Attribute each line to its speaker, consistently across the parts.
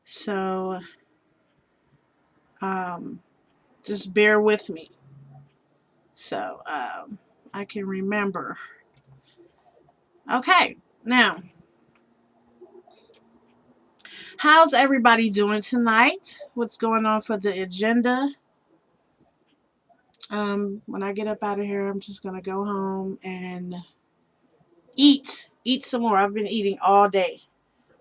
Speaker 1: So just bear with me. So I can remember. Okay, now, how's everybody doing tonight? What's going on for the agenda? When I get up out of here, I'm just gonna go home and eat some more. I've been eating all day,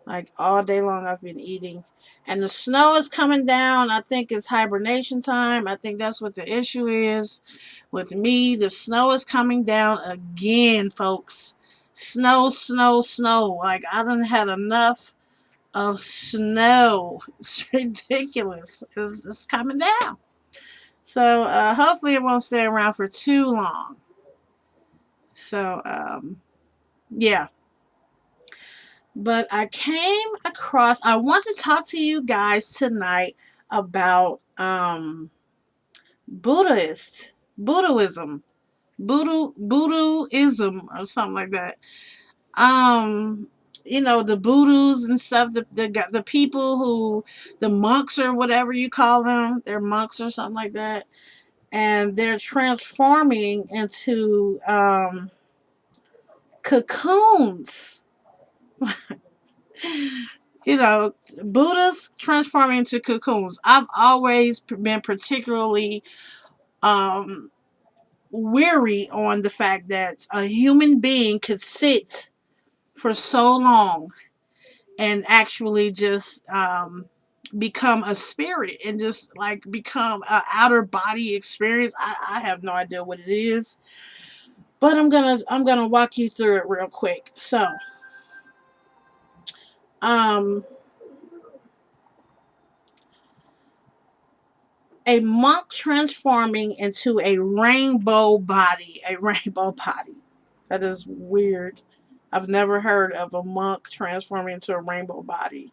Speaker 1: like all day long. I've been eating, and the snow is coming down. I think it's hibernation time. I think that's what the issue is with me. The snow is coming down again, folks. Snow, snow, snow. Like I done had enough of snow. It's ridiculous. It's coming down. So hopefully it won't stay around for too long. So yeah. But I came across. I want to talk to you guys tonight about Buddhism, Buddhism, or something like that. Um, the Buddhas and stuff. The people who, the monks or whatever you call them, they're monks or something like that, and they're transforming into cocoons. Buddhas transforming into cocoons. I've always been particularly um, weary on the fact that a human being could sit for so long and actually just become a spirit and just like become an outer body experience. I have no idea what it is, but I'm gonna walk you through it real quick. So, um, a monk transforming into a rainbow body. A rainbow body. That is weird. I've never heard of a monk transforming into a rainbow body.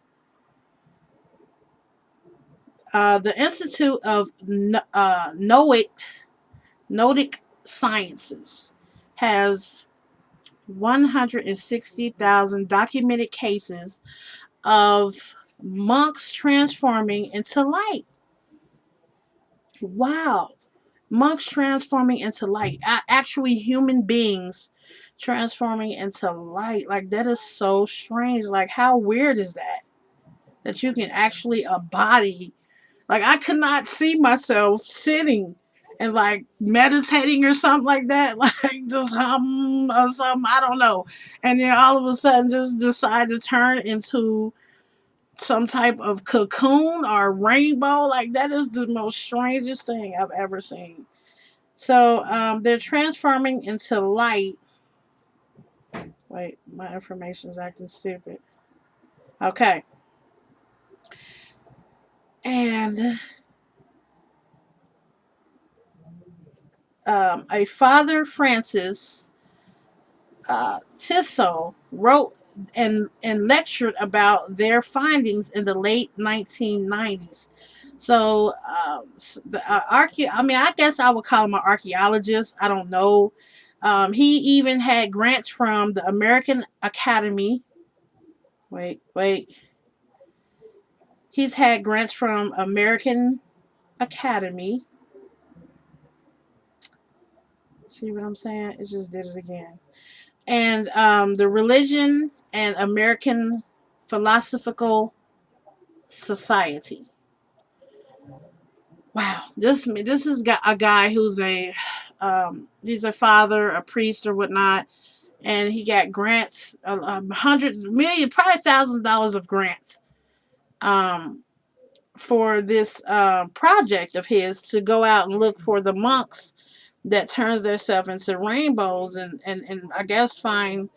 Speaker 1: The Institute of Noetic Sciences has 160,000 documented cases of monks transforming into light. Wow. Monks transforming into light. Actually, human beings transforming into light. Like, that is so strange. Like, how weird is that? That you can actually embody. Like, I could not see myself sitting and like meditating or something like that. Like, just hum or something. I don't know. And then all of a sudden just decide to turn into some type of cocoon or rainbow. Like, that is the most strangest thing I've ever seen. So they're transforming into light. Wait, my information is acting stupid. Okay. And a Father Francis Tissot wrote and lectured about their findings in the late 1990s. So I mean, I guess I would call him an archaeologist. I don't know. He even had grants from the American Academy. Wait. He's had grants from American Academy. See what I'm saying? It just did it again. And the Religion and American Philosophical Society. Wow, this is a guy who's he's a father, a priest, or whatnot, and he got grants, 100 million, probably $1,000 of grants, um, for this project of his to go out and look for the monks that turns themselves into rainbows and I guess find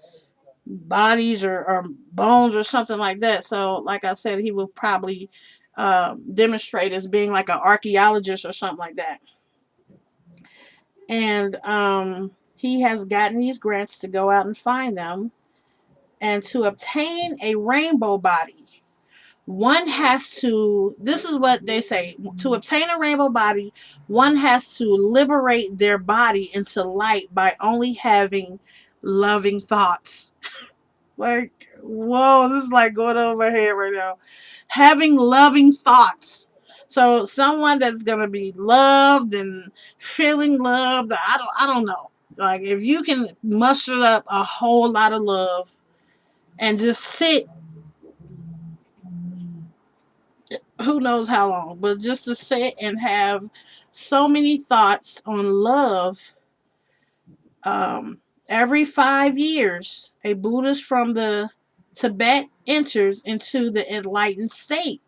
Speaker 1: bodies or bones or something like that. So, like I said, he will probably demonstrate as being like an archaeologist or something like that. And he has gotten these grants to go out and find them. And to obtain a rainbow body, one has to, this is what they say, to obtain a rainbow body, one has to liberate their body into light by only having loving thoughts. Like, whoa, this is like going over my head right now. having loving thoughts. So someone that's gonna be loved and feeling loved. I don't know. Like if you can muster up a whole lot of love and just sit, who knows how long, but just to sit and have so many thoughts on love. Every 5 years, a Buddhist from the Tibet enters into the enlightened state.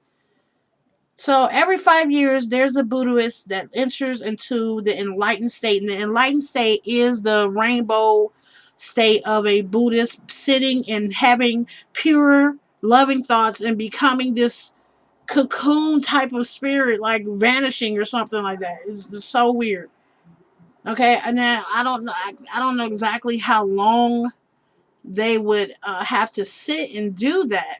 Speaker 1: So every 5 years, there's a Buddhist that enters into the enlightened state, and the enlightened state is the rainbow state of a Buddhist sitting and having pure, loving thoughts and becoming this cocoon type of spirit, like vanishing or something like that. It's so weird. Okay, and then I don't know exactly how long they would have to sit and do that,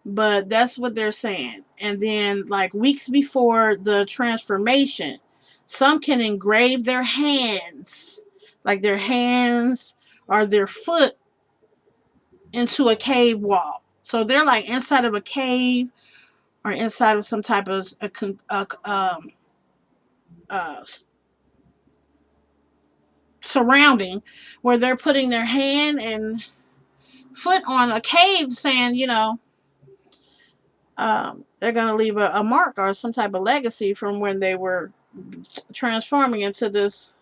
Speaker 1: but that's what they're saying. And then, like weeks before the transformation, some can engrave their hands, like their hands or their foot, into a cave wall. So they're like inside of a cave or inside of some type of uh, surrounding where they're putting their hand and foot on a cave, saying, they're going to leave a mark or some type of legacy from when they were transforming into this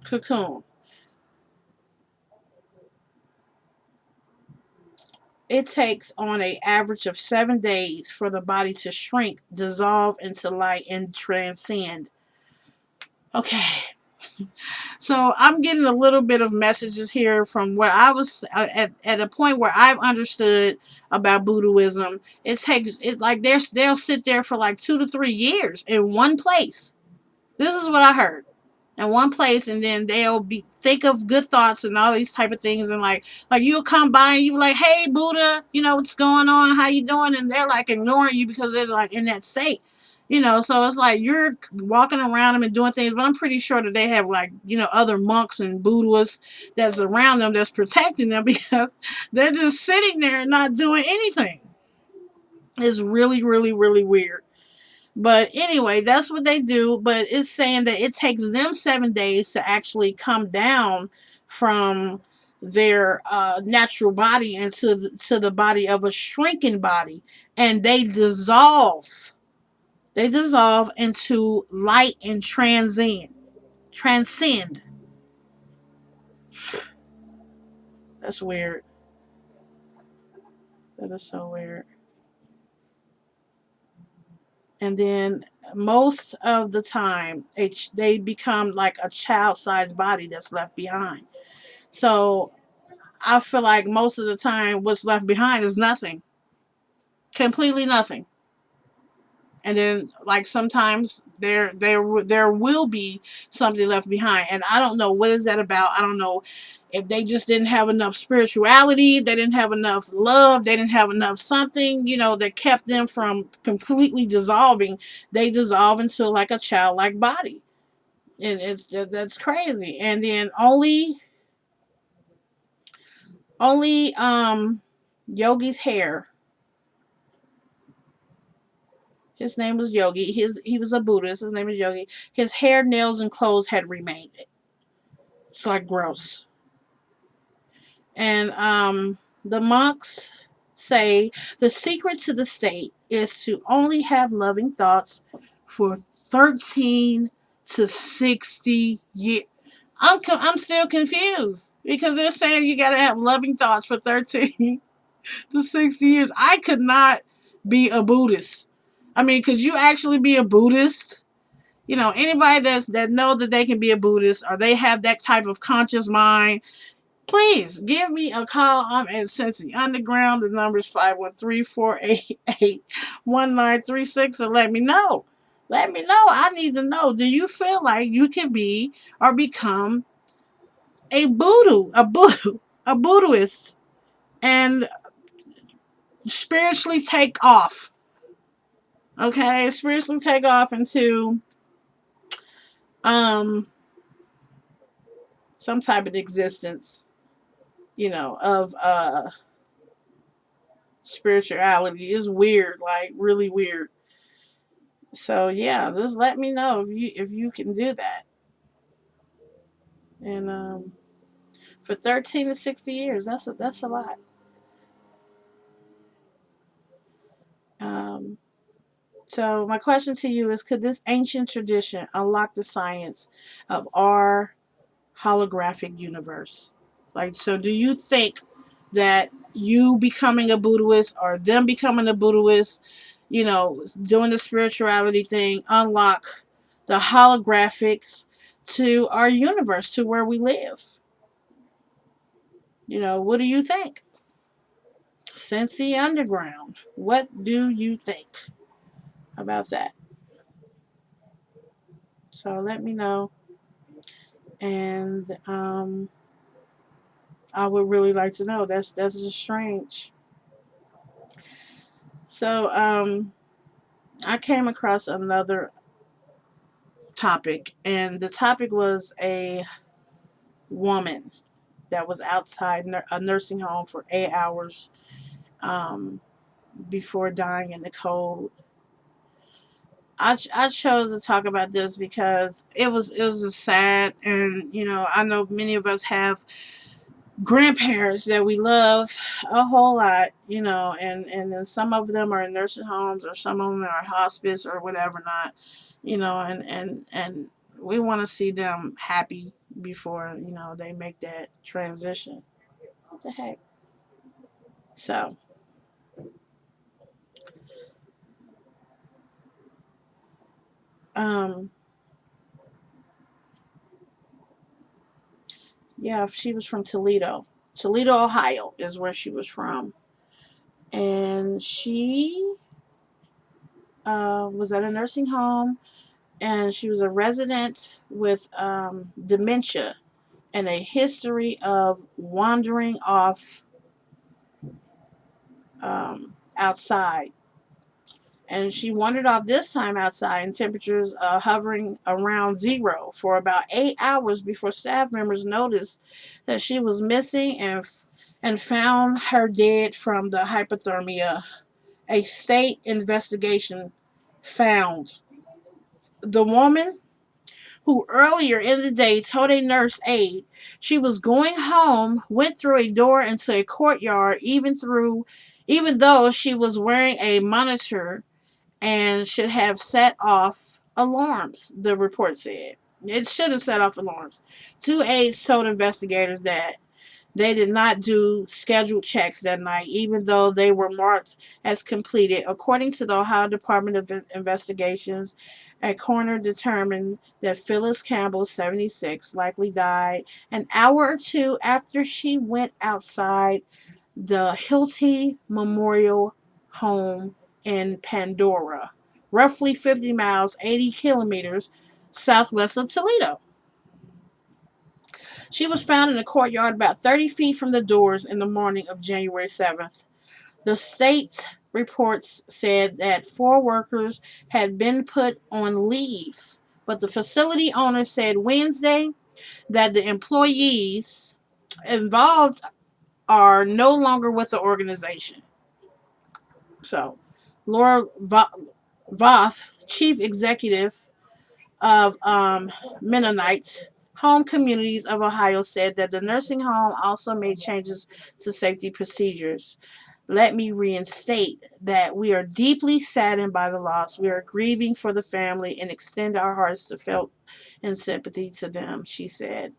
Speaker 1: cocoon. It takes on an average of 7 days for the body to shrink, dissolve into light, and transcend. Okay, so I'm getting a little bit of messages here from where I was at a point where I've understood about Buddhism. It takes it like they'll sit there for like 2 to 3 years in one place. This is what I heard. In one place, and then they'll be think of good thoughts and all these type of things, and like you'll come by and you like, hey Buddha, what's going on, how you doing, and they're like ignoring you because they're like in that state. So it's like you're walking around them and doing things, but I'm pretty sure that they have like other monks and Buddhists that's around them that's protecting them because they're just sitting there and not doing anything. It's really, really, really weird. But anyway, that's what they do. But it's saying that it takes them 7 days to actually come down from their natural body into to the body of a shrinking body, and they dissolve. They dissolve into light and transcend. Transcend. That's weird. That is so weird. And then most of the time, they become like a child-sized body that's left behind. So I feel like most of the time, what's left behind is nothing, completely nothing. And then, like sometimes there will be something left behind, and I don't know what is that about. I don't know if they just didn't have enough spirituality, they didn't have enough love, they didn't have enough something, that kept them from completely dissolving. They dissolve into like a childlike body, and that's crazy. And then only Yogi's hair. His name was Yogi. He was a Buddhist. His name is Yogi. His hair, nails, and clothes had remained. It's like gross. And the monks say the secret to the state is to only have loving thoughts for 13 to 60 years. I'm still confused because they're saying you got to have loving thoughts for 13 to 60 years. I could not be a Buddhist. I mean, could you actually be a Buddhist? Anybody that know that they can be a Buddhist or they have that type of conscious mind, please give me a call. I'm at Cincy Underground. The number is 513-488-1936, and let me know. Let me know. I need to know. Do you feel like you can be or become a Buddhist, and spiritually take off? Okay, spiritually take off into um some type of existence, of spirituality. It's weird, like really weird. So yeah, just let me know if you can do that. And for 13 to 60 years, that's a lot. Um, so my question to you is: could this ancient tradition unlock the science of our holographic universe? Like, so do you think that you becoming a Buddhist or them becoming a Buddhist, doing the spirituality thing, unlock the holographics to our universe, to where we live? What do you think? Cincy Underground, what do you think about that? So let me know. And I would really like to know. That's just strange. So I came across another topic, and the topic was a woman that was outside a nursing home for 8 hours um, before dying in the cold. I chose to talk about this because it was just sad, and I know many of us have grandparents that we love a whole lot, and then some of them are in nursing homes, or some of them are hospice or whatever not, and we want to see them happy before they make that transition. What the heck? So um yeah, she was from Toledo, Ohio is where she was from, and she was at a nursing home, and she was a resident with dementia and a history of wandering off outside. And she wandered off this time outside in temperatures hovering around zero for about 8 hours before staff members noticed that she was missing, and found her dead from the hypothermia. A state investigation found the woman, who earlier in the day told a nurse aide she was going home, went through a door into a courtyard, even though she was wearing a monitor and should have set off alarms, the report said. It should have set off alarms. Two aides told investigators that they did not do scheduled checks that night, even though they were marked as completed. According to the Ohio Department of Investigations, a coroner determined that Phyllis Campbell, 76, likely died an hour or two after she went outside the Hilty Memorial Home in Pandora, roughly 50 miles, 80 kilometers southwest of Toledo. She was found in a courtyard about 30 feet from the doors in the morning of January 7th. The state's reports said that 4 workers had been put on leave, but the facility owner said Wednesday that the employees involved are no longer with the organization. So, Laura Voth, chief executive of Mennonites Home Communities of Ohio, said that the nursing home also made changes to safety procedures. Let me reinstate that we are deeply saddened by the loss. We are grieving for the family and extend our hearts to felt and sympathy to them, she said.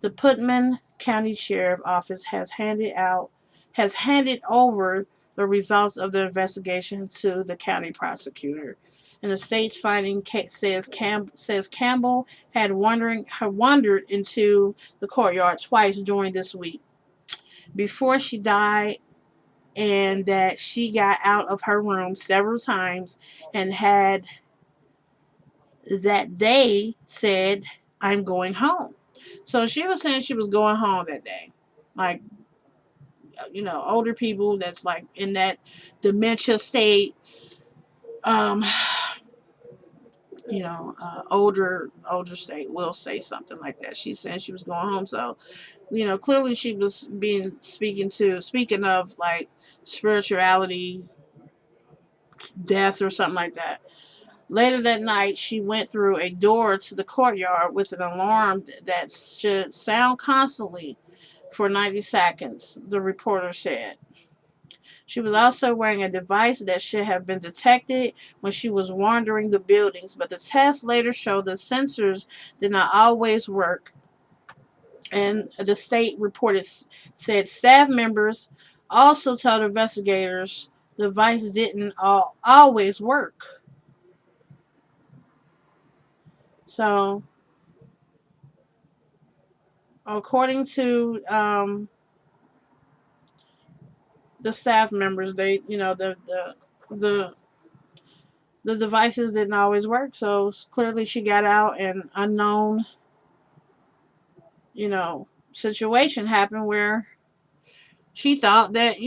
Speaker 1: The Putnam County Sheriff Office has handed over the results of the investigation to the county prosecutor. And the state's finding says Campbell had wandered into the courtyard twice during this week before she died, and that she got out of her room several times, and had that day said, "I'm going home." So she was saying she was going home that day. Like, older people that's like in that dementia state, um, older state will say something like that. She said she was going home. So clearly she was being speaking of like spirituality, death, or something like that. Later that night, she went through a door to the courtyard with an alarm that should sound constantly for 90 seconds, the reporter said. She was also wearing a device that should have been detected when she was wandering the buildings, but the test later showed the sensors did not always work. And the state reported said staff members also told investigators the device didn't always work. So, according to the staff members, they, the the devices didn't always work. So clearly, she got out, and unknown, situation happened where she thought that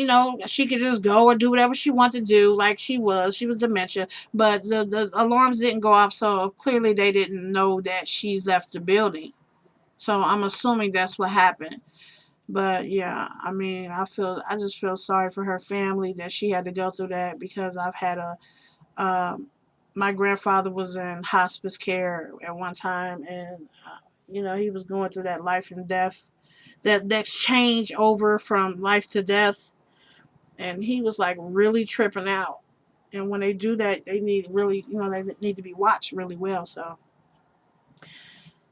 Speaker 1: she could just go or do whatever she wanted to do, like she was dementia, but the alarms didn't go off, so clearly they didn't know that she left the building. So I'm assuming that's what happened. But yeah, I mean, I just feel sorry for her family that she had to go through that, because I've had um, my grandfather was in hospice care at one time, and he was going through that life and death, that change over from life to death, and he was like really tripping out. And when they do that, they need really, they need to be watched really well. So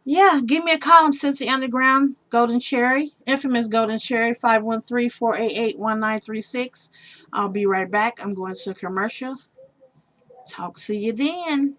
Speaker 1: yeah, give me a call. I'm Cincy Underground, Golden Cherry, infamous Golden Cherry, 513-488-1936. I'll be right back. I'm going to a commercial. Talk to you then.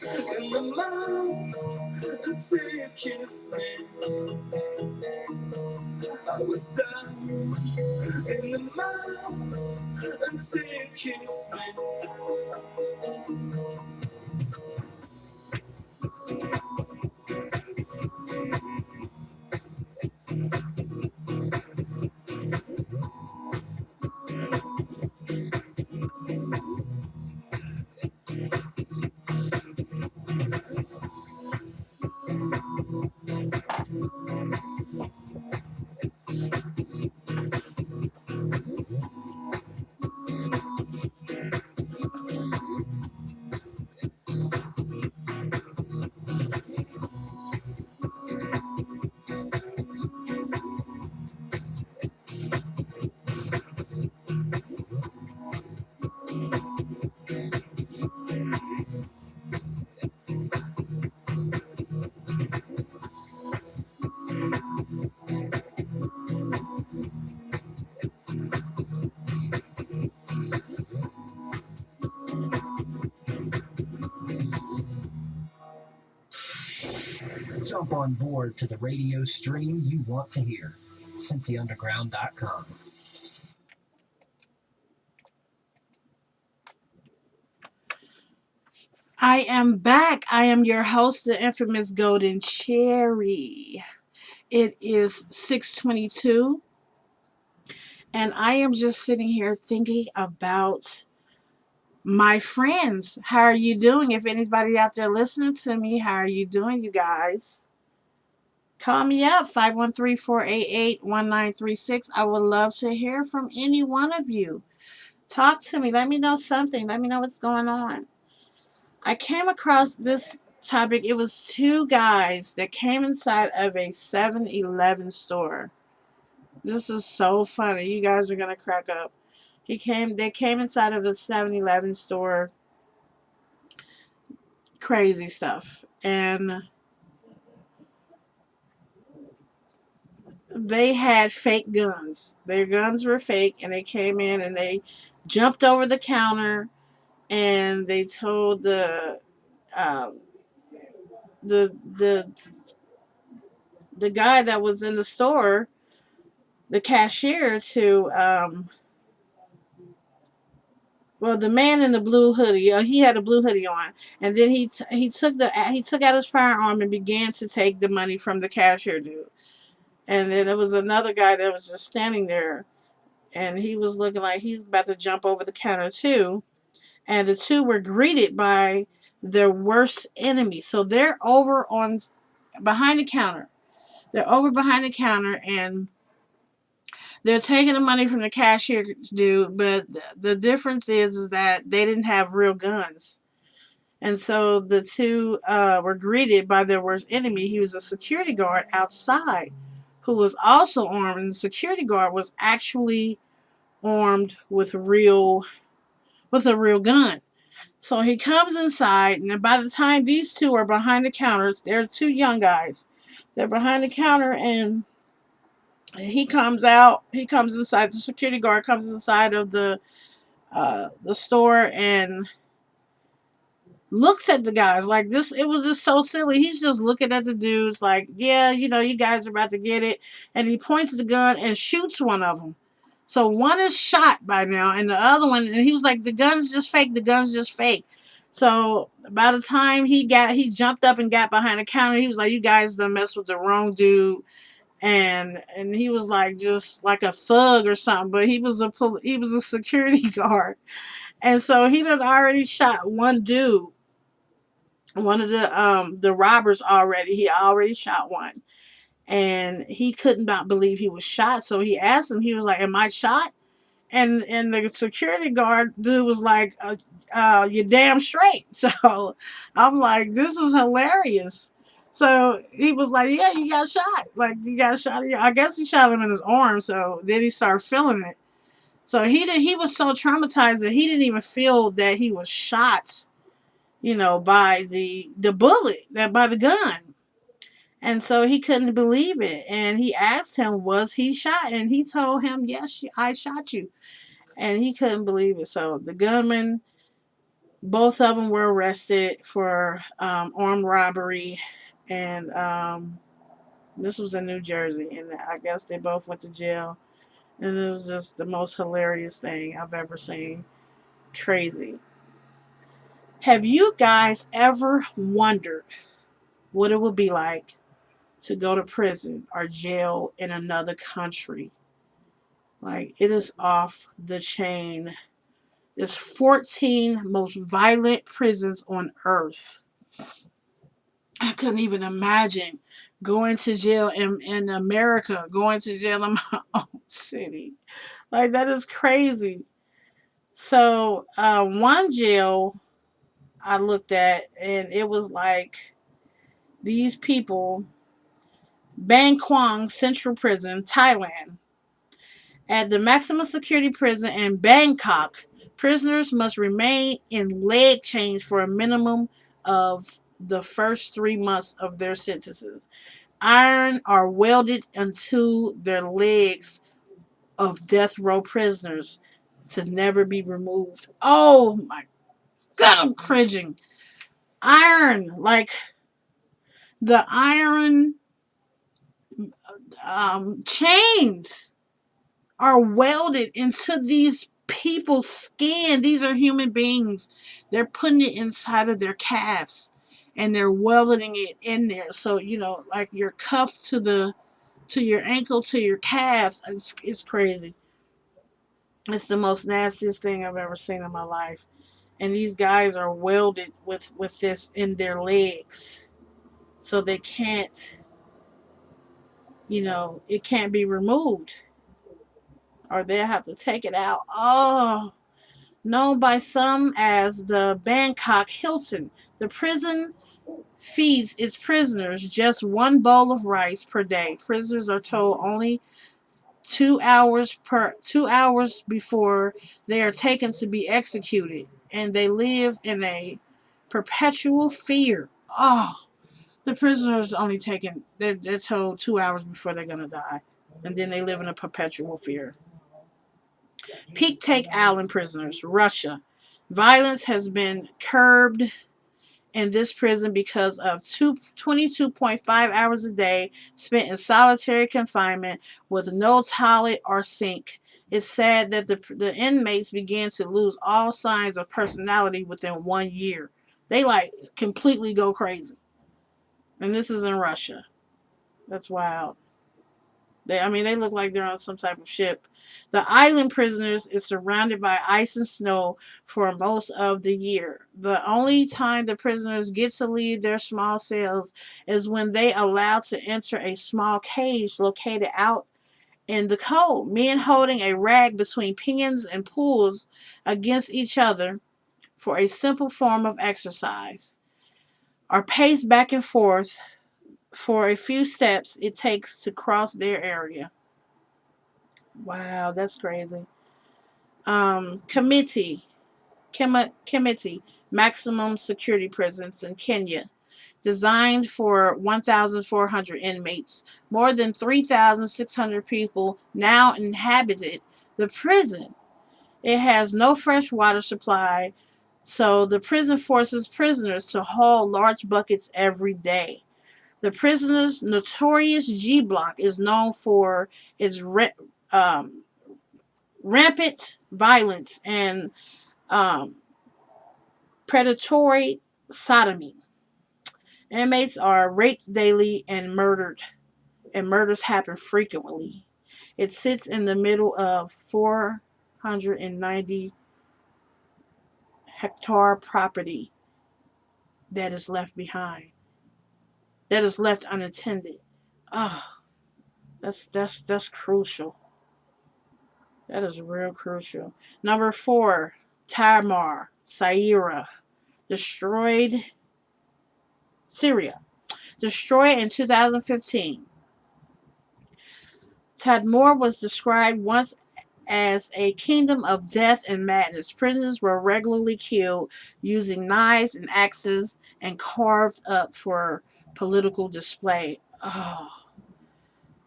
Speaker 1: In the mouth until you kiss me. I was done in the mouth until you kiss me.
Speaker 2: Jump on board to the radio stream you want to hear. cincyunderground.com.
Speaker 1: I am back. I am your host, the infamous Golden Cherry. It is 6:22, and I am just sitting here thinking about my friends. How are you doing? If anybody out there listening to me, how are you doing, you guys? Call me up, 513-488-1936. I would love to hear from any one of you. Talk to me. Let me know something. Let me know what's going on. I came across this topic. It was two guys that came inside of a 7-Eleven store. This is so funny. You guys are going to crack up. They came inside of a 7-Eleven store. Crazy stuff. And they had fake guns. Their guns were fake, and they came in and they jumped over the counter, and they told um, the the guy that was in the store, the cashier, to well, the man in the blue hoodie. He had a blue hoodie on, and then he took out his firearm and began to take the money from the cashier dude. And then there was another guy that was just standing there, and he was looking like he's about to jump over the counter too. And the two were greeted by their worst enemy. So they're over on behind the counter. They're over behind the counter, and they're taking the money from the cashier dude. But the difference is that they didn't have real guns. And so the two were greeted by their worst enemy. He was a security guard outside who was also armed. And the security guard was actually armed with a real gun. So he comes inside, and by the time these two are behind the counter, they're two young guys. They're behind the counter, and he comes out. He comes inside. The security guard comes inside of the store and looks at the guys like this. It was just so silly. He's just looking at the dudes like, yeah, you guys are about to get it. And he points the gun and shoots one of them. So one is shot by now, and the other one, and he was like, the gun's just fake. The gun's just fake. So by the time he jumped up and got behind the counter, he was like, you guys done messed with the wrong dude. And he was like just like a thug or something, but he was a security guard. And so he done already shot one dude, one of the robbers already. He already shot one, and he could not believe he was shot. So he asked him. He was like, "Am I shot?" And the security guard dude was like, "You're damn straight." So I'm like, "This is hilarious." So he was like, "Yeah, you got shot. Like you got shot. I guess he shot him in his arm." So then he started feeling it. So he was so traumatized that he didn't even feel that he was shot, by the bullet, that by the gun. And so he couldn't believe it. And he asked him, was he shot? And he told him, yes, I shot you. And he couldn't believe it. So the gunman Both of them were arrested for armed robbery, and this was in New Jersey, and I guess they both went to jail. And it was just the most hilarious thing I've ever seen. Crazy. Have you guys ever wondered what it would be like to go to prison or jail in another country? Like, it is off the chain. There's 14 most violent prisons on earth. I couldn't even imagine going to jail in America, going to jail in my own city. Like, that is crazy. So, one jail I looked at, and it was like these people, Bang Kwang Central Prison, Thailand. At the maximum security prison in Bangkok, prisoners must remain in leg chains for a minimum of the first 3 months of their sentences. Iron are welded into their legs of death row prisoners to never be removed. Oh my God, I'm cringing. Iron, like the iron chains are welded into these people's skin. These are human beings. They're putting it inside of their calves and they're welding it in there. So, like you're cuffed to your ankle, to your calves. It's crazy. It's the most nastiest thing I've ever seen in my life. And these guys are welded with this in their legs. So they can't, it can't be removed. Or they'll have to take it out. Oh, known by some as the Bangkok Hilton. The prison feeds its prisoners just one bowl of rice per day. Prisoners are told only 2 hours before they are taken to be executed, and they live in a perpetual fear. Oh, the prisoners only taken. They're told 2 hours before they're gonna die, and then they live in a perpetual fear. Peak Take Island prisoners, Russia. Violence has been curbed in this prison because of 22.5 hours a day spent in solitary confinement with no toilet or sink. It's sad that the inmates began to lose all signs of personality within 1 year. They like completely go crazy. And this is in Russia. That's wild. They look like they're on some type of ship. The island prisoners is surrounded by ice and snow for most of the year. The only time the prisoners get to leave their small cells is when they allowed to enter a small cage located out in the cold. Men holding a rag between pins and pulls against each other for a simple form of exercise, or pace back and forth for a few steps it takes to cross their area. Wow, that's crazy. Committee, Committee, maximum security prisons in Kenya, designed for 1,400 inmates. More than 3,600 people now inhabited the prison. It has no fresh water supply, so the prison forces prisoners to haul large buckets every day. The prisoners' notorious G Block is known for its um, rampant violence and um, predatory sodomy. Inmates are raped daily and murdered, and murders happen frequently. It sits in the middle of 490 hectare property that is left behind, that is left unattended. Oh, that's crucial. That is real crucial. Number four, Tamar, Syria, destroyed Syria, destroyed in 2015. Tadmor was described once as a kingdom of death and madness. Prisoners were regularly killed using knives and axes and carved up for political display. Oh.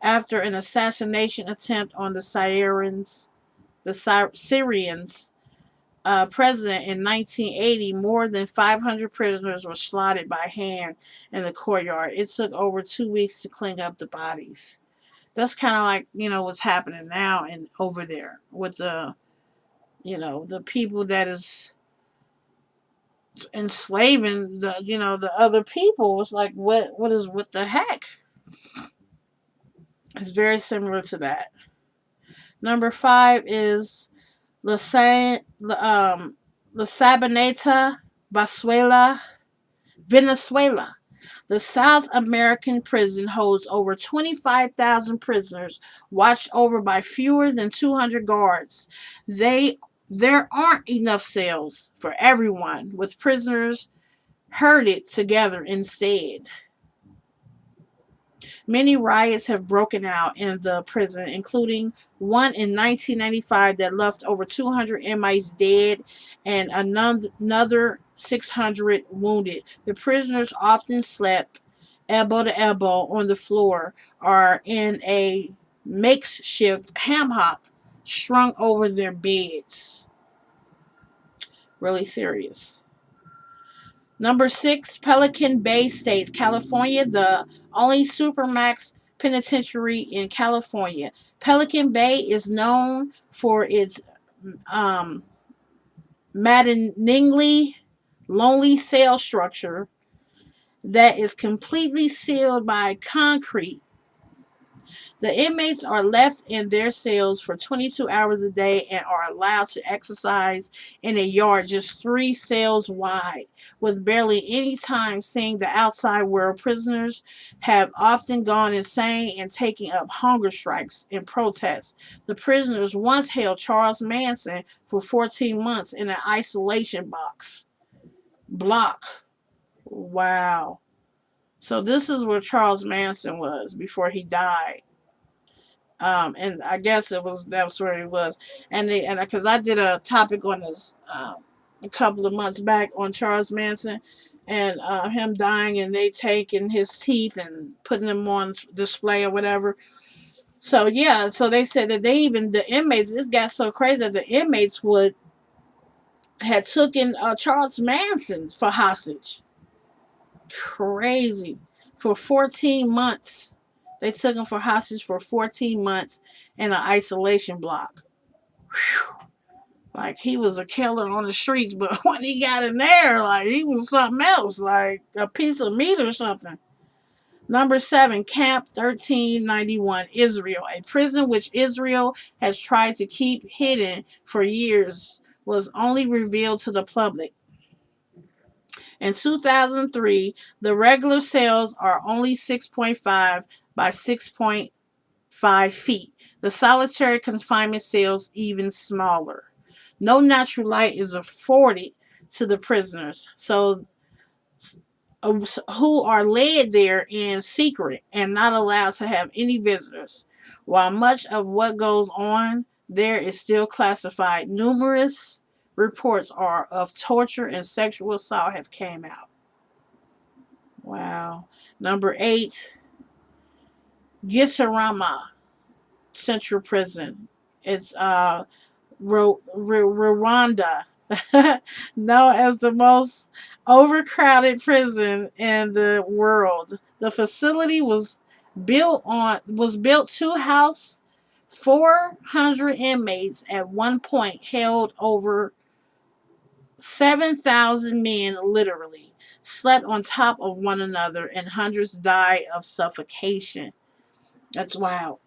Speaker 1: After an assassination attempt on the Syrians, president in 1980, more than 500 prisoners were slaughtered by hand in the courtyard. It took over 2 weeks to clean up the bodies. That's kind of like, what's happening now and over there with the people that is enslaving the other people. It's like, what the heck? It's very similar to that. Number 5 is La Sabaneta, Venezuela. The South American prison holds over 25,000 prisoners, watched over by fewer than 200 guards. There aren't enough cells for everyone, with prisoners herded together instead. Many riots have broken out in the prison, including one in 1995 that left over 200 inmates dead and another 600 wounded. The prisoners often slept elbow to elbow on the floor or in a makeshift hammock strung over their beds. Really serious. Number 6, Pelican Bay State, California, the only Supermax penitentiary in California. Pelican Bay is known for its um, maddeningly lonely cell structure that is completely sealed by concrete. The inmates are left in their cells for 22 hours a day and are allowed to exercise in a yard just 3 cells wide, with barely any time seeing the outside world. Prisoners have often gone insane and taken up hunger strikes in protest. The prisoners once held Charles Manson for 14 months in an isolation block. Wow. So this is where Charles Manson was before he died. And I guess that's where he was, and because I did a topic on this a couple of months back on Charles Manson and him dying, and they taking his teeth and putting them on display or whatever. So yeah, so they said that the inmates, this got so crazy that the inmates would had taken Charles Manson for hostage. Crazy. For 14 months. They took him for hostage for 14 months in an isolation block. Whew. Like he was a killer on the streets, but when he got in there, like he was something else, like a piece of meat or something. Number 7, Camp 1391, Israel. A prison which Israel has tried to keep hidden for years was only revealed to the public. In 2003, the regular cells are only 6.5 by 6.5 feet. The solitary confinement cells even smaller. No natural light is afforded to the prisoners, who are led there in secret and not allowed to have any visitors. While much of what goes on there is still classified, numerous reports of torture and sexual assault have came out. Wow. Number 8, Gitarama Central Prison. It's Rwanda, known as the most overcrowded prison in the world. The facility was built to house 400 inmates at one point, held over 7,000 men literally, slept on top of one another, and hundreds died of suffocation. That's wild.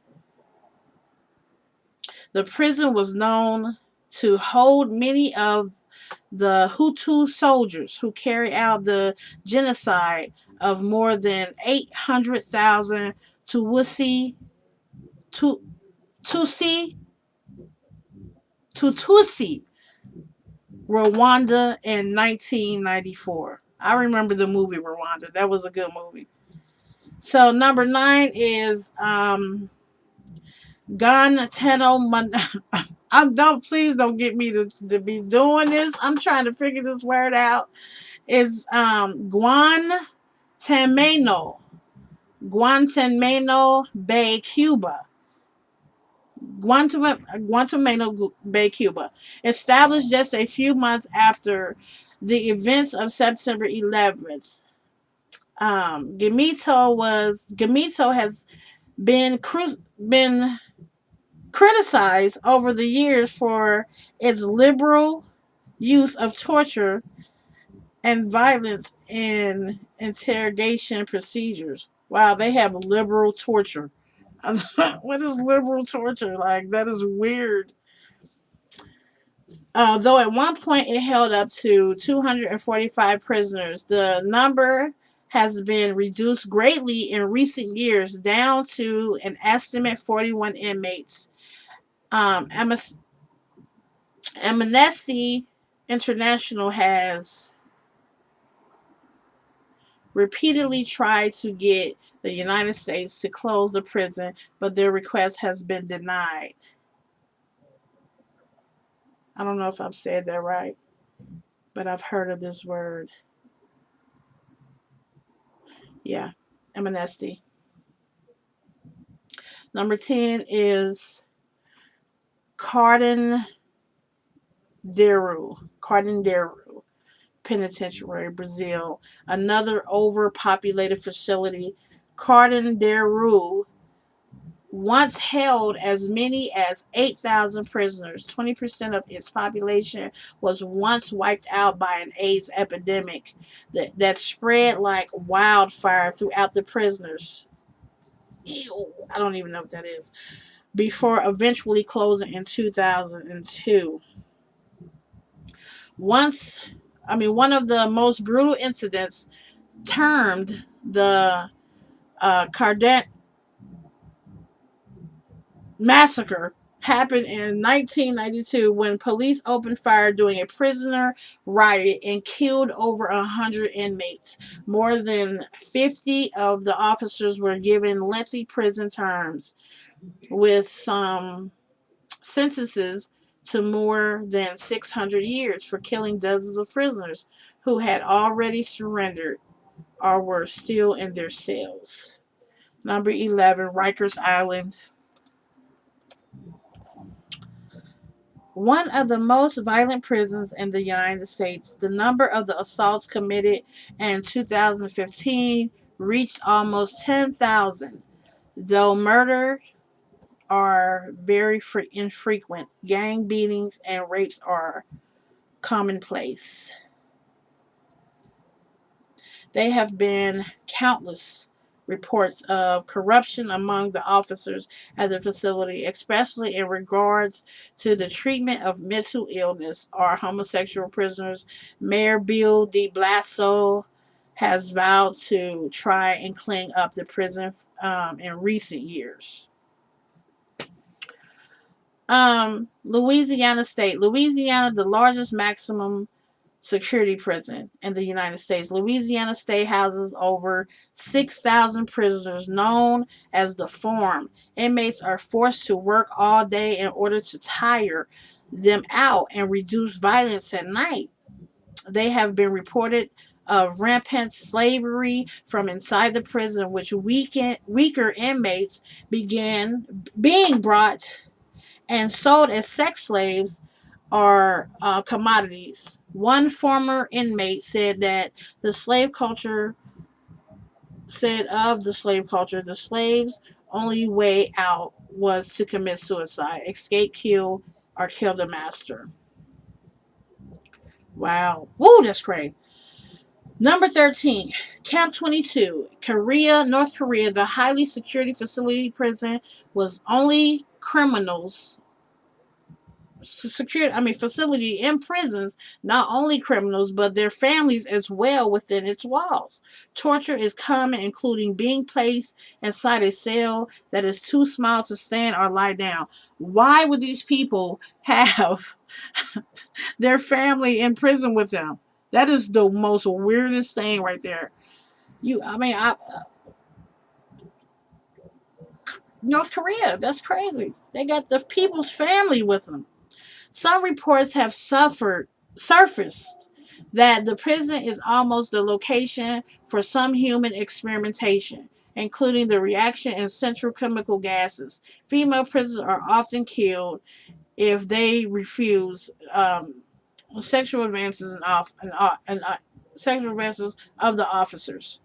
Speaker 1: The prison was known to hold many of the Hutu soldiers who carried out the genocide of more than 800,000 Tutsi, Tu- Tutsi, Tutsi, Rwanda in 1994. I remember the movie Rwanda. That was a good movie. So number 9 is Guantanamo. Please don't get me to be doing this. I'm trying to figure this word out. It's Guantanamo Bay, Cuba. Guantanamo Bay, Cuba, established just a few months after the events of September 11th. Gamito has been criticized over the years for its liberal use of torture and violence in interrogation procedures. Wow, they have liberal torture. What is liberal torture? Like, that is weird. Though at one point it held up to 245 prisoners, the number has been reduced greatly in recent years, down to an estimate 41 inmates. Um, Amnesty International has repeatedly tried to get the United States to close the prison, but their request has been denied. I don't know if I've said that right, but I've heard of this word. Yeah, amnesty. Number 10 is Cardenderu. Cardenderu Penitentiary, Brazil. Another overpopulated facility. Cardenderu once held as many as 8,000 prisoners. 20% of its population was once wiped out by an AIDS epidemic that spread like wildfire throughout the prisoners. Ew, I don't even know what that is. Before eventually closing in 2002. One of the most brutal incidents, termed the Cardet Massacre, happened in 1992 when police opened fire during a prisoner riot and killed over 100 inmates. More than 50 of the officers were given lengthy prison terms, with some sentences to more than 600 years for killing dozens of prisoners who had already surrendered or were still in their cells. Number 11, Rikers Island. One of the most violent prisons in the United States, the number of the assaults committed in 2015 reached almost 10,000. Though murder are very infrequent, gang beatings and rapes are commonplace. There have been countless reports of corruption among the officers at the facility, especially in regards to the treatment of mental illness or homosexual prisoners. Mayor Bill de Blasio has vowed to try and clean up the prison in recent years. Louisiana State. Louisiana, the largest maximum security prison in the United States. Louisiana State houses over 6,000 prisoners, known as the Farm. Inmates are forced to work all day in order to tire them out and reduce violence at night. They have been reported of rampant slavery from inside the prison, which weaker inmates began being brought and sold as sex slaves are commodities. One former inmate said that the slave culture the slaves' only way out was to commit suicide, escape, kill, or kill the master. Wow. Woo, that's crazy. Number 13, Camp 22, North Korea. The highly security facility prison was only criminals facility in prisons, not only criminals but their families as well within its walls. Torture is common, including being placed inside a cell that is too small to stand or lie down. Why would these people have their family in prison with them? That is the most weirdest thing right there. North Korea, that's crazy. They got the people's family with them. Some reports have surfaced that the prison is almost the location for some human experimentation. including the reaction in central chemical gases. Female prisoners are often killed if they refuse sexual advances and sexual advances of the officers.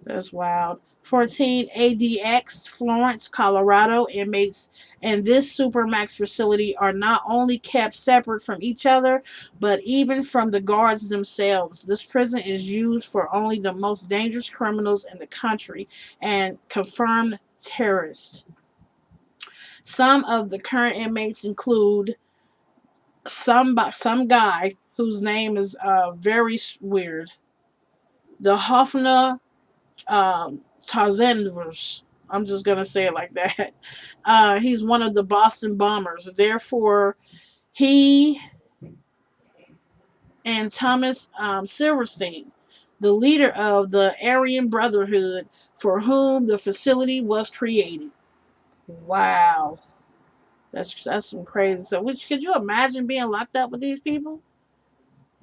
Speaker 1: That's wild. 14 ADX, Florence, Colorado. Inmates in this supermax facility are not only kept separate from each other, but even from the guards themselves. This prison is used for only the most dangerous criminals in the country and confirmed terrorists. Some of the current inmates include some guy whose name is very weird. The Hofner Tarzanverse. I'm just gonna say it like that. He's one of the Boston bombers. Therefore, he and Thomas Silverstein, the leader of the Aryan Brotherhood, for whom the facility was created. Wow, that's some crazy stuff. Which could you imagine being locked up with these people?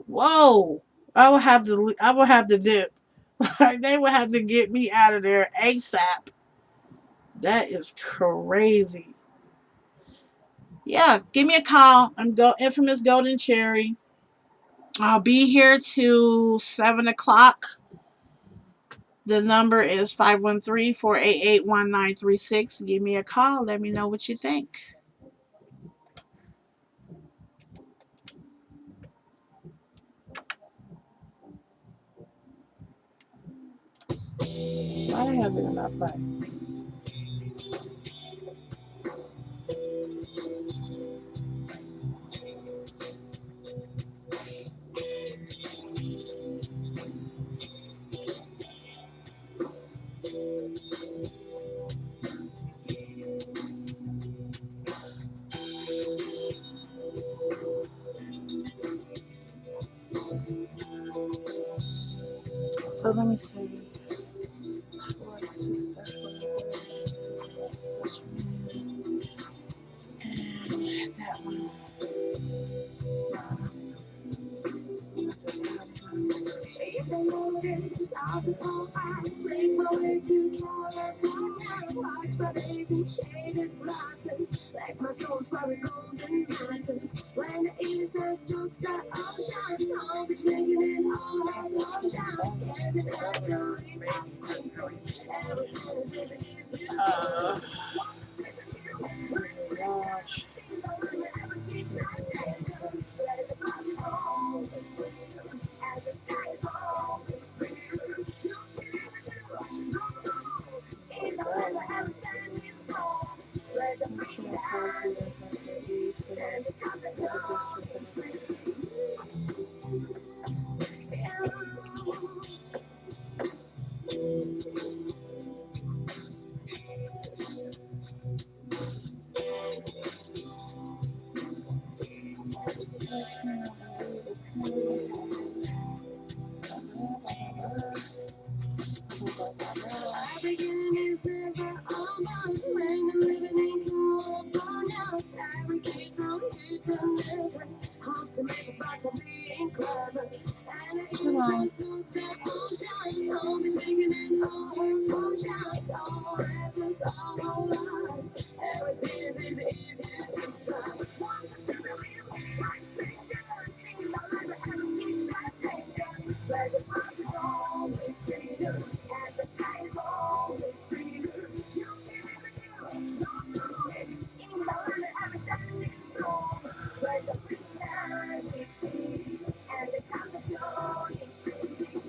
Speaker 1: Whoa, I would have to dip. Like they would have to get me out of there ASAP. That is crazy. Yeah, give me a call. I'm infamous Golden Cherry. I'll be here till 7 o'clock. The number is 513-488-1936. Give me a call. Let me know what you think. Why I have it in my phone? So let me see. And that one. In the mornings, I'll be on I make my way to California. Watch my days in shaded glasses, like my soul swallowing golden masses. When the evening sun strokes the ocean, I'll be drinking in all her potions. Getting up, going up, squeezing. Everything is in the evening. Beginning is never over when you're living in California. Every kid from here to never hopes to make it back from being clever. And it is the ocean. I'll be drinking in all her potions, all her essence, all her lies. Everything is easy if you just try. Where the grass is always greener and the sky is always greener. You can never do, no, in the land everything is wrong. Where the trees stand with trees and the tops of glowing trees.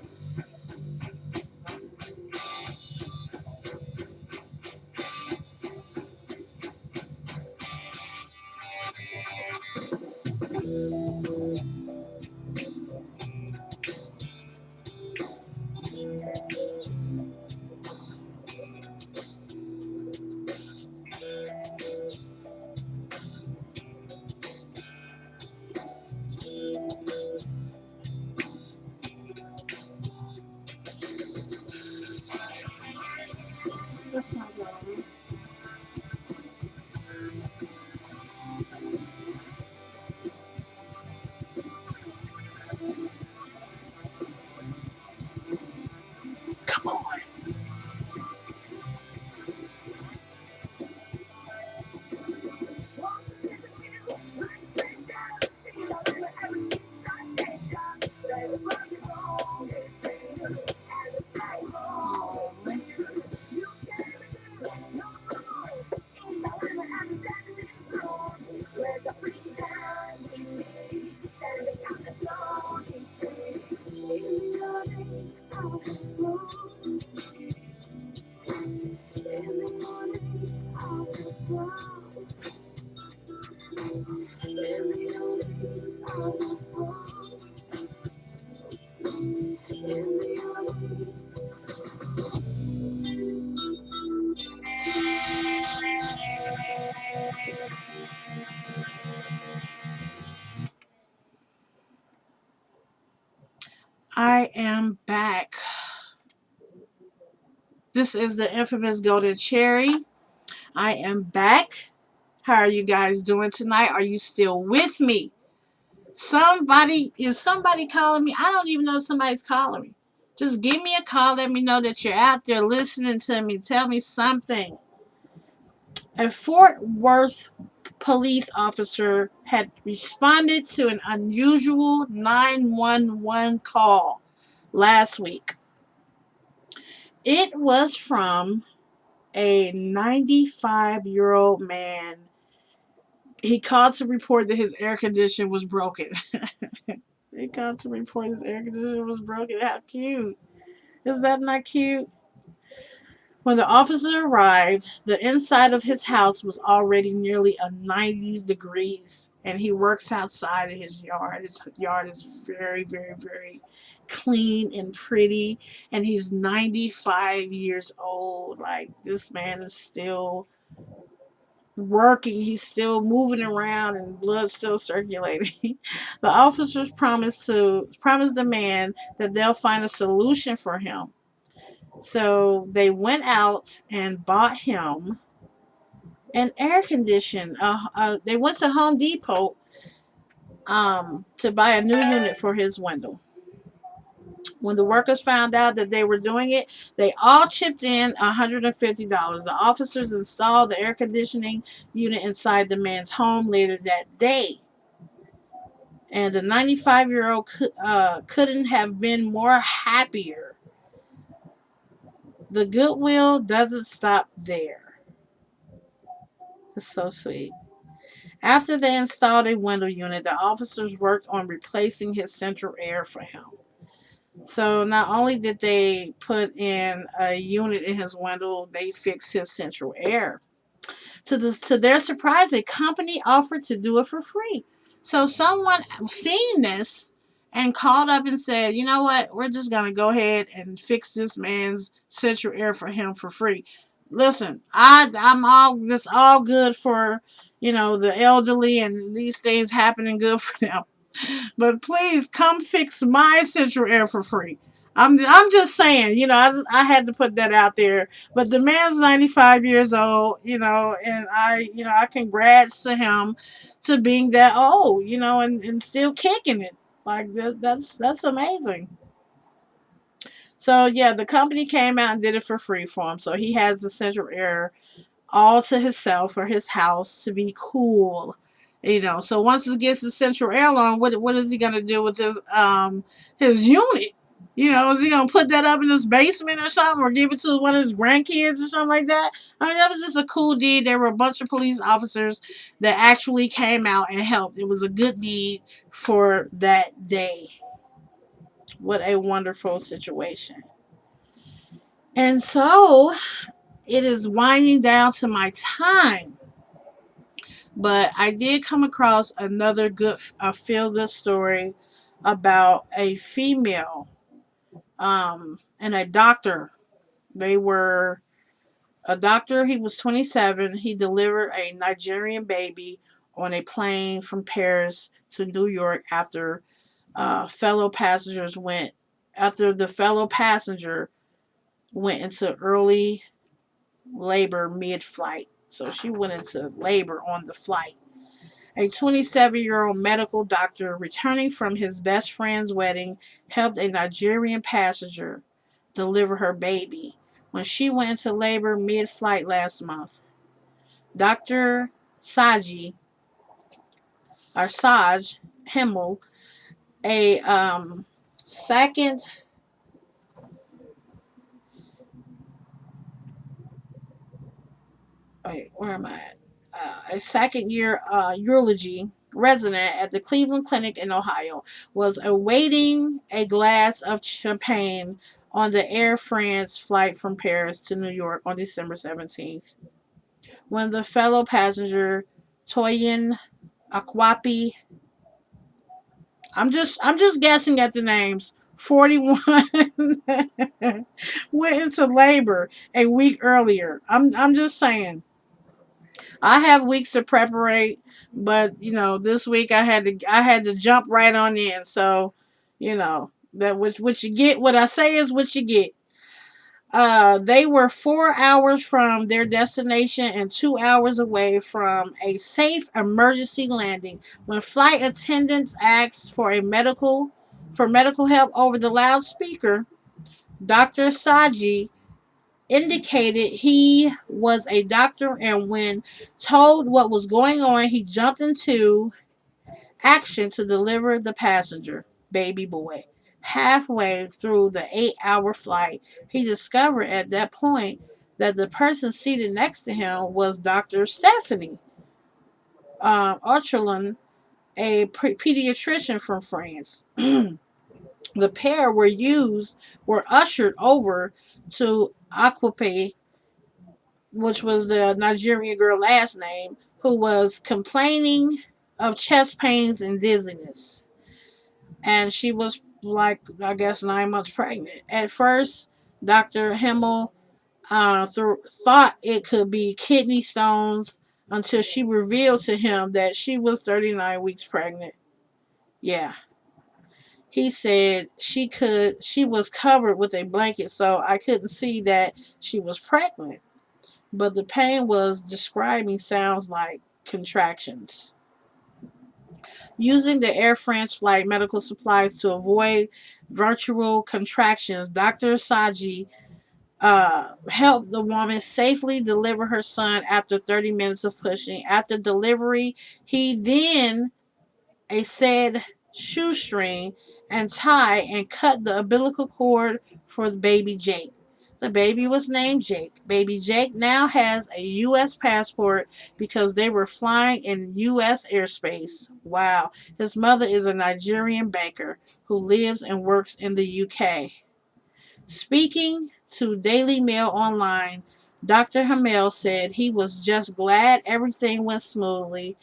Speaker 1: I am back. This is the infamous golden cherry. I am back. How are you guys doing tonight? Are you still with me? Is somebody calling me? I don't even know if somebody's calling me. Just give me a call. Let me know that you're out there listening to me. Tell me something. A Fort Worth police officer had responded to an unusual 911 call last week. It was from a 95-year-old man. He called to report that his air conditioner was broken. He called to report his air conditioner was broken. How cute. Is that not cute? When the officer arrived, the inside of his house was already nearly a 90 degrees, and he works outside in his yard. His yard is very, very, very clean and pretty, and he's 95 years old. Like, this man is still working, he's still moving around, and blood's still circulating. The officers promised the man that they'll find a solution for him. So they went out and bought him an air condition. They went to Home Depot to buy a new unit for his window. When the workers found out that they were doing it, they all chipped in $150. The officers installed the air conditioning unit inside the man's home later that day. And the 95-year-old couldn't have been more happier. The goodwill doesn't stop there. It's so sweet. After they installed a window unit, the officers worked on replacing his central air for him. So not only did they put in a unit in his window, they fixed his central air. To their surprise, a company offered to do it for free. So someone seen this and called up and said, "You know what? We're just gonna go ahead and fix this man's central air for him for free." Listen, I'm all this all good for the elderly and these things happening good for them. But please come fix my central air for free. I'm just saying, I had to put that out there. But the man's 95 years old, and I congrats to him to being that old, and still kicking it. Like that's amazing. So yeah, the company came out and did it for free for him. So he has the central air all to himself or his house to be cool. So once he gets the central air on, what is he gonna do with his unit? Is he gonna put that up in his basement or something, or give it to one of his grandkids or something like that? I mean, that was just a cool deed. There were a bunch of police officers that actually came out and helped. It was a good deed for that day. What a wonderful situation. And so it is winding down to my time. But I did come across another feel good story about a female and a doctor. They were a doctor. He was 27. He delivered a Nigerian baby on a plane from Paris to New York fellow passengers went after the fellow passenger went into early labor mid-flight. So she went into labor on the flight. A 27-year-old medical doctor returning from his best friend's wedding helped a Nigerian passenger deliver her baby when she went into labor mid-flight last month. Dr. Saj Himmel, a second wait, where am I at? A second year urology resident at the Cleveland Clinic in Ohio, was awaiting a glass of champagne on the Air France flight from Paris to New York on December 17th, when the fellow passenger Toyin Akwapi, I'm just guessing at the names, 41, went into labor a week earlier. I'm just saying. I have weeks to preparate, but this week I had to jump right on in. So, that what you get. What I say is what you get. They were 4 hours from their destination and 2 hours away from a safe emergency landing when flight attendants asked for medical help over the loudspeaker. Dr. Saji indicated he was a doctor, and when told what was going on, he jumped into action to deliver the passenger, baby boy. Halfway through the 8-hour flight, he discovered at that point that the person seated next to him was Dr. Stephanie Autrelin, a pediatrician from France. The pair were ushered over to Aquape, which was the Nigerian girl last name, who was complaining of chest pains and dizziness. And she was, like, I guess, 9 months pregnant. At first, Dr. Himmel thought it could be kidney stones until she revealed to him that she was 39 weeks pregnant. Yeah. He said she was covered with a blanket, so I couldn't see that she was pregnant. But the pain was describing sounds like contractions. Using the Air France flight medical supplies to avoid virtual contractions, Dr. Saji helped the woman safely deliver her son after 30 minutes of pushing. After delivery, he then a said shoestring and tie and cut the umbilical cord for the baby Jake. The baby was named Jake. Baby Jake now has a U.S. passport because they were flying in U.S. airspace. Wow. His mother is a Nigerian banker who lives and works in the UK. Speaking to Daily Mail Online, Dr. Hamel said he was just glad everything went smoothly.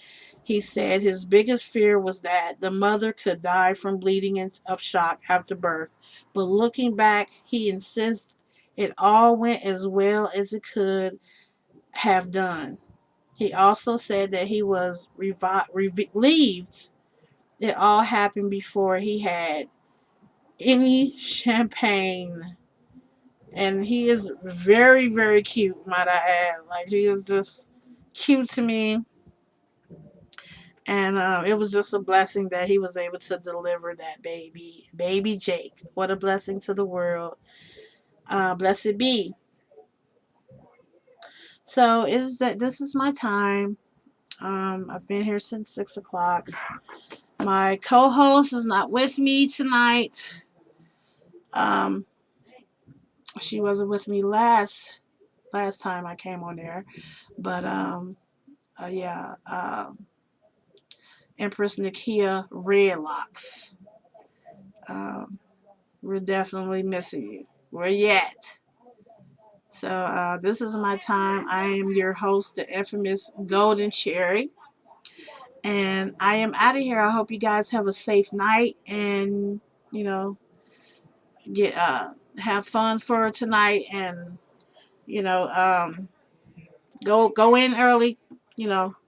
Speaker 1: He said his biggest fear was that the mother could die from bleeding of shock after birth. But looking back, he insists it all went as well as it could have done. He also said that he was relieved it all happened before he had any champagne. And he is very, very cute, might I add. Like, he is just cute to me. And it was just a blessing that he was able to deliver that baby Jake. What a blessing to the world. Blessed be. So is that this is my time. I've been here since 6 o'clock. My co-host is not with me tonight. Um, she wasn't with me last time I came on there, but yeah. Empress Nakia Redlocks. Um, we're definitely missing you. Where you at? So this is my time. I am your host, the infamous Golden Cherry, and I am out of here. I hope you guys have a safe night and you know get have fun for tonight, and you know um, go in early.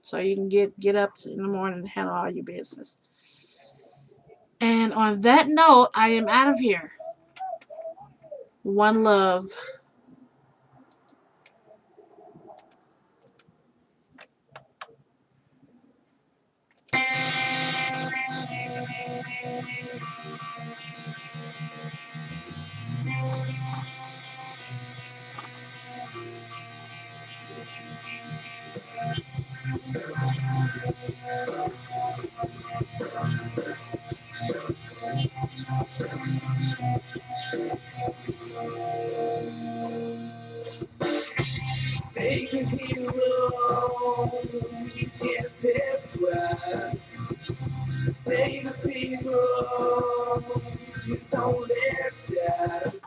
Speaker 1: So you can get up in the morning and handle all your business. And on that note, I am out of here. One love. Take a hero, yes, it's right. Save us people, it's all let's die.